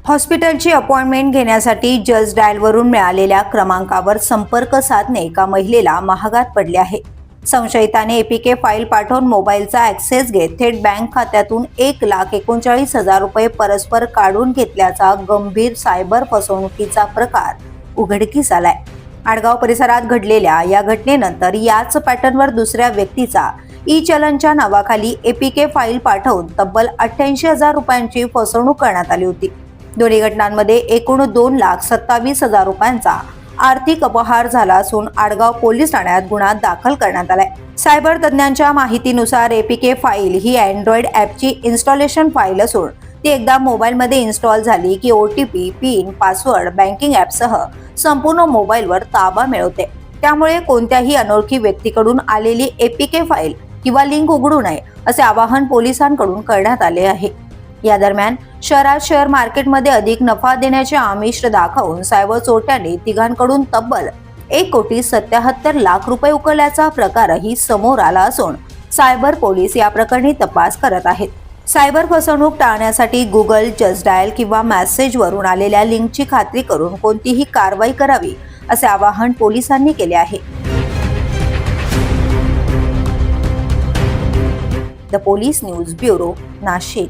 हॉस्पिटलची अपॉइंटमेंट घेण्यासाठी जस्ट डायलवरून मिळालेल्या क्रमांकावर संपर्क साधणे एका महिलेला महागात पडले आहे. संशयिताने एपीके फाईल पाठवून मोबाईलचा ॲक्सेस घेत थेट बँक खात्यातून 1,39,000 रुपये परस्पर काढून घेतल्याचा गंभीर सायबर फसवणुकीचा प्रकार उघडकीस आलाय. आडगाव परिसरात घडलेल्या या घटनेनंतर याच पॅटर्नवर दुसऱ्या व्यक्तीचा ई-चलनच्या नावाखाली एपीके फाईल पाठवून तब्बल 88,000 रुपयांची फसवणूक करण्यात आली होती. दोन्ही घटनांमध्ये एकूण 2,27,000 रुपयांचा आर्थिक अपहार झाला असून आडगाव पोलीस ठाण्यात गुन्हा दाखल करण्यात आलाय. सायबर तज्ञांच्या माहितीनुसार एपीके फाईल ही अँड्रॉइड ॲपची इन्स्टॉलेशन फाईल असून ती एकदा मोबाईलमध्ये इन्स्टॉल झाली की ओटीपी, पिन, पासवर्ड, बँकिंग ॲपसह संपूर्ण मोबाईलवर ताबा मिळवते. त्यामुळे कोणत्याही अनोळखी व्यक्तीकडून आलेली एपीके फाईल किंवा लिंक उघडू नये असे आवाहन पोलिसांकडून करण्यात आले आहे. या दरम्यान शहरात शेअर मार्केटमध्ये अधिक नफा देण्याचे आमिष दाखवून सायबर चोरट्यांनी तिघांकडून तब्बल 1,77,00,000 रुपये उकळल्याचा प्रकारही समोर आला असून सायबर पोलीस या प्रकरणी तपास करत आहेत. सायबर फसवणूक टाळण्यासाठी गुगल, जस्ट डायल किंवा मेसेजवरून आलेल्या लिंकची खात्री करून कोणतीही कारवाई करावी असे आवाहन पोलिसांनी केले आहे. The police news bureau, Nashik.